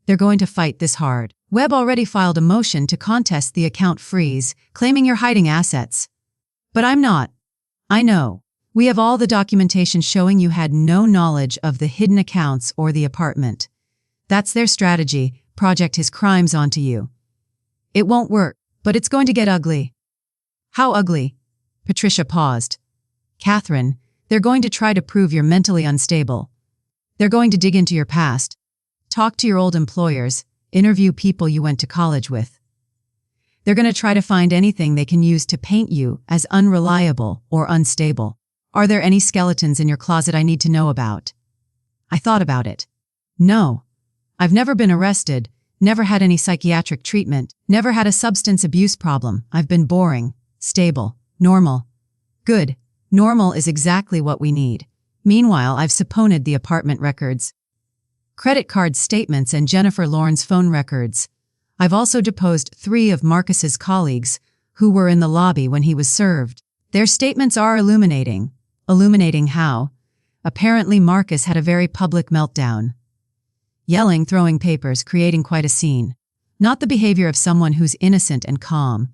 They're going to fight this hard. Webb already filed a motion to contest the account freeze, claiming you're hiding assets. But I'm not. I know. We have all the documentation showing you had no knowledge of the hidden accounts or the apartment. That's their strategy, project his crimes onto you. It won't work, but it's going to get ugly. How ugly? Patricia paused. Catherine, they're going to try to prove you're mentally unstable. They're going to dig into your past, talk to your old employers, interview people you went to college with. They're going to try to find anything they can use to paint you as unreliable or unstable. Are there any skeletons in your closet I need to know about? I thought about it. No. I've never been arrested, never had any psychiatric treatment, never had a substance abuse problem. I've been boring, stable, normal. Good. Normal is exactly what we need. Meanwhile, I've subpoenaed the apartment records, credit card statements, and Jennifer Lauren's phone records. I've also deposed 3 of Marcus's colleagues who were in the lobby when he was served. Their statements are illuminating. Illuminating how? Apparently Marcus had a very public meltdown. Yelling, throwing papers, creating quite a scene. Not the behavior of someone who's innocent and calm.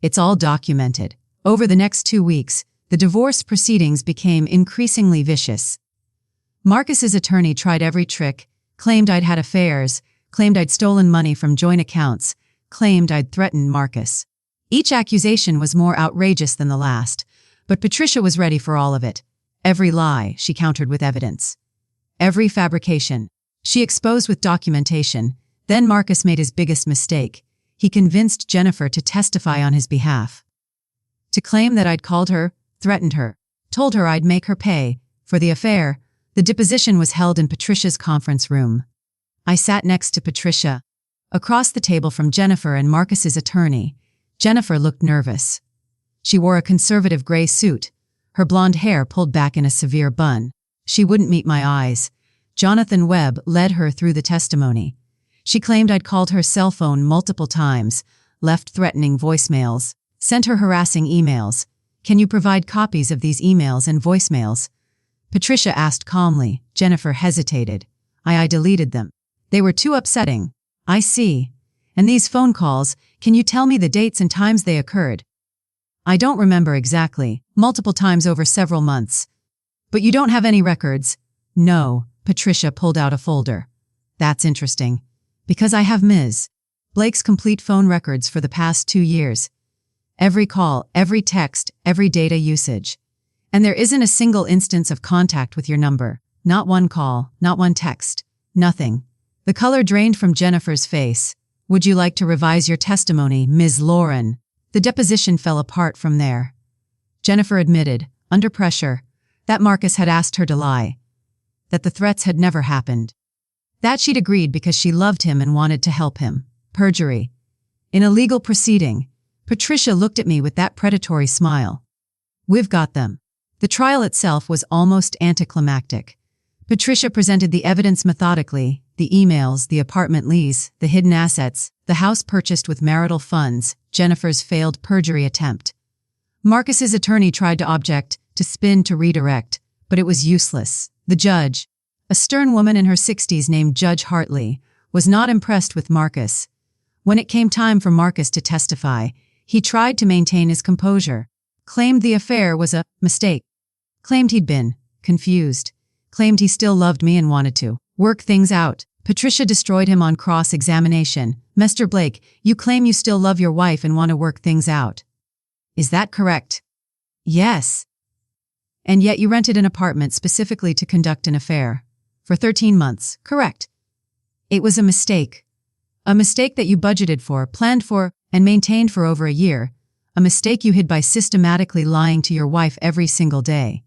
It's all documented. Over the next 2 weeks, the divorce proceedings became increasingly vicious. Marcus's attorney tried every trick, claimed I'd had affairs, claimed I'd stolen money from joint accounts, claimed I'd threatened Marcus. Each accusation was more outrageous than the last, but Patricia was ready for all of it. Every lie, she countered with evidence. Every fabrication, she exposed with documentation. Then Marcus made his biggest mistake. He convinced Jennifer to testify on his behalf. To claim that I'd called her, threatened her, told her I'd make her pay for the affair. The deposition was held in Patricia's conference room. I sat next to Patricia, across the table from Jennifer and Marcus's attorney. Jennifer looked nervous. She wore a conservative gray suit, her blonde hair pulled back in a severe bun. She wouldn't meet my eyes. Jonathan Webb led her through the testimony. She claimed I'd called her cell phone multiple times, left threatening voicemails, sent her harassing emails. Can you provide copies of these emails and voicemails? Patricia asked calmly. Jennifer hesitated. I deleted them. They were too upsetting. I see. And these phone calls, can you tell me the dates and times they occurred? I don't remember exactly, multiple times over several months. But you don't have any records? No. Patricia pulled out a folder. That's interesting. Because I have Ms. Blake's complete phone records for the past 2 years. Every call, every text, every data usage. And there isn't a single instance of contact with your number. Not one call, not one text. Nothing. The color drained from Jennifer's face. Would you like to revise your testimony, Ms. Lauren? The deposition fell apart from there. Jennifer admitted, under pressure, that Marcus had asked her to lie. That the threats had never happened. That she'd agreed because she loved him and wanted to help him. Perjury. In a legal proceeding, Patricia looked at me with that predatory smile. We've got them. The trial itself was almost anticlimactic. Patricia presented the evidence methodically, the emails, the apartment lease, the hidden assets, the house purchased with marital funds, Jennifer's failed perjury attempt. Marcus's attorney tried to object, to spin, to redirect, but it was useless. The judge, a stern woman in her 60s named Judge Hartley, was not impressed with Marcus. When it came time for Marcus to testify, he tried to maintain his composure, claimed the affair was a mistake, claimed he'd been confused, claimed he still loved me and wanted to work things out. Patricia destroyed him on cross-examination. Mr. Blake, you claim you still love your wife and want to work things out. Is that correct? Yes. And yet you rented an apartment specifically to conduct an affair. For 13 months, correct? It was a mistake. A mistake that you budgeted for, planned for, and maintained for over a year. A mistake you hid by systematically lying to your wife every single day.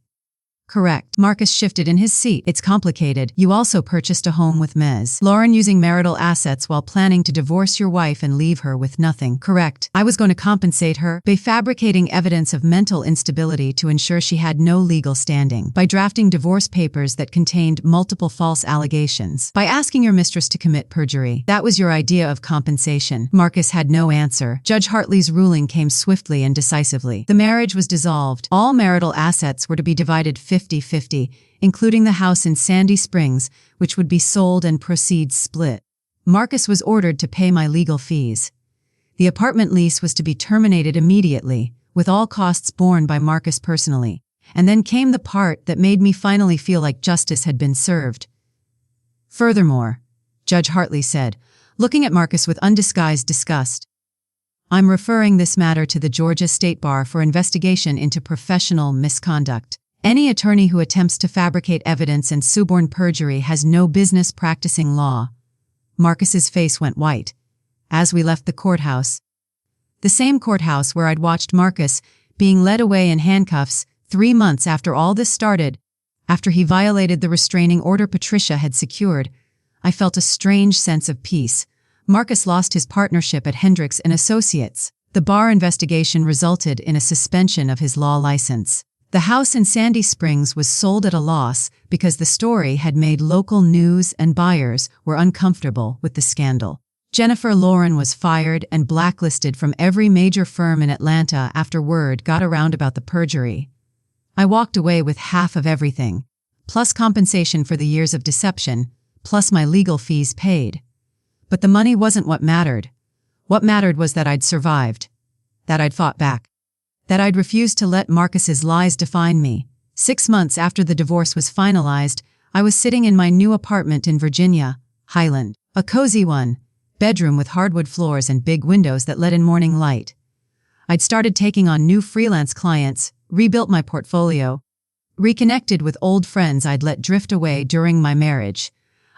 Correct. Marcus shifted in his seat. It's complicated. You also purchased a home with Ms. Lauren using marital assets while planning to divorce your wife and leave her with nothing. Correct. I was going to compensate her by fabricating evidence of mental instability to ensure she had no legal standing, by drafting divorce papers that contained multiple false allegations, by asking your mistress to commit perjury. That was your idea of compensation. Marcus had no answer. Judge Hartley's ruling came swiftly and decisively. The marriage was dissolved. All marital assets were to be divided 50-50, including the house in Sandy Springs, which would be sold and proceeds split. Marcus was ordered to pay my legal fees. The apartment lease was to be terminated immediately, with all costs borne by Marcus personally. And then came the part that made me finally feel like justice had been served. Furthermore, Judge Hartley said, looking at Marcus with undisguised disgust, I'm referring this matter to the Georgia State Bar for investigation into professional misconduct. Any attorney who attempts to fabricate evidence and suborn perjury has no business practicing law. Marcus's face went white as we left the courthouse. The same courthouse where I'd watched Marcus being led away in handcuffs 3 months after all this started. After he violated the restraining order Patricia had secured, I felt a strange sense of peace. Marcus lost his partnership at Hendricks & Associates. The bar investigation resulted in a suspension of his law license. The house in Sandy Springs was sold at a loss because the story had made local news and buyers were uncomfortable with the scandal. Jennifer Lauren was fired and blacklisted from every major firm in Atlanta after word got around about the perjury. I walked away with half of everything, plus compensation for the years of deception, plus my legal fees paid. But the money wasn't what mattered. What mattered was that I'd survived, that I'd fought back, that I'd refused to let Marcus's lies define me. 6 months after the divorce was finalized, I was sitting in my new apartment in Virginia, Highland, a cozy one, bedroom with hardwood floors and big windows that let in morning light. I'd started taking on new freelance clients, rebuilt my portfolio, reconnected with old friends I'd let drift away during my marriage.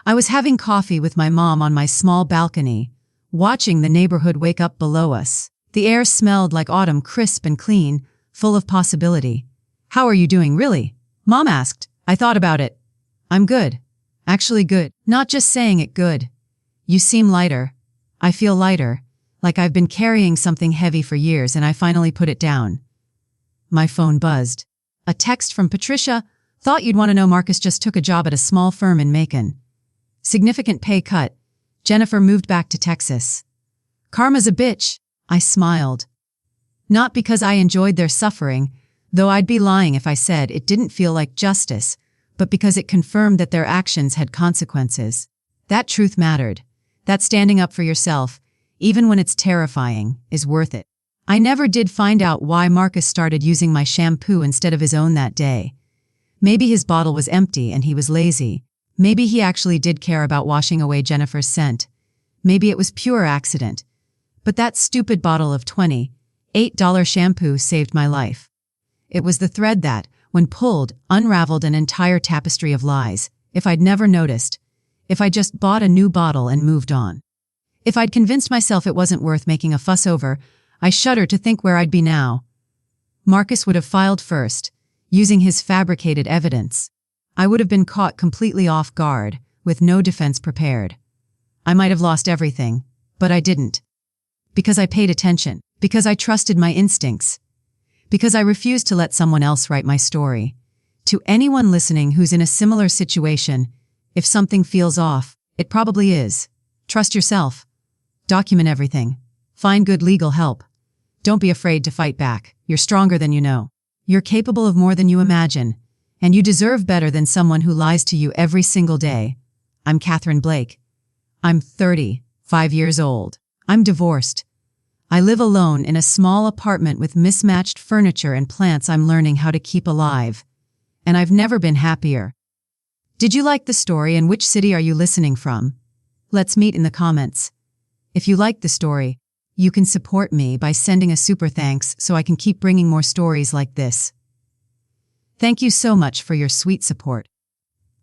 I was having coffee with my mom on my small balcony, watching the neighborhood wake up below us. The air smelled like autumn, crisp and clean, full of possibility. How are you doing, really? Mom asked. I thought about it. I'm good. Actually good. Not just saying it good. You seem lighter. I feel lighter, like I've been carrying something heavy for years and I finally put it down. My phone buzzed. A text from Patricia. Thought you'd want to know Marcus just took a job at a small firm in Macon. Significant pay cut. Jennifer moved back to Texas. Karma's a bitch. I smiled. Not because I enjoyed their suffering, though I'd be lying if I said it didn't feel like justice, but because it confirmed that their actions had consequences. That truth mattered. That standing up for yourself, even when it's terrifying, is worth it. I never did find out why Marcus started using my shampoo instead of his own that day. Maybe his bottle was empty and he was lazy. Maybe he actually did care about washing away Jennifer's scent. Maybe it was pure accident. But that stupid bottle of $28 shampoo saved my life. It was the thread that, when pulled, unraveled an entire tapestry of lies. If I'd never noticed. If I just bought a new bottle and moved on. If I'd convinced myself it wasn't worth making a fuss over, I shudder to think where I'd be now. Marcus would have filed first, using his fabricated evidence. I would have been caught completely off guard, with no defense prepared. I might have lost everything, but I didn't. Because I paid attention, because I trusted my instincts, because I refused to let someone else write my story. To anyone listening who's in a similar situation, if something feels off, it probably is. Trust yourself. Document everything. Find good legal help. Don't be afraid to fight back. You're stronger than you know. You're capable of more than you imagine, and you deserve better than someone who lies to you every single day. I'm Catherine Blake. I'm 35 years old. I'm divorced. I live alone in a small apartment with mismatched furniture and plants I'm learning how to keep alive. And I've never been happier. Did you like the story, and which city are you listening from? Let's meet in the comments. If you liked the story, you can support me by sending a super thanks so I can keep bringing more stories like this. Thank you so much for your sweet support.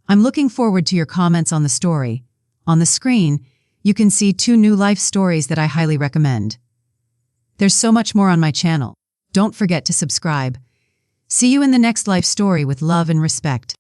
I'm looking forward to your comments on the story. On the screen, you can see 2 new life stories that I highly recommend. There's so much more on my channel. Don't forget to subscribe. See you in the next life story with love and respect.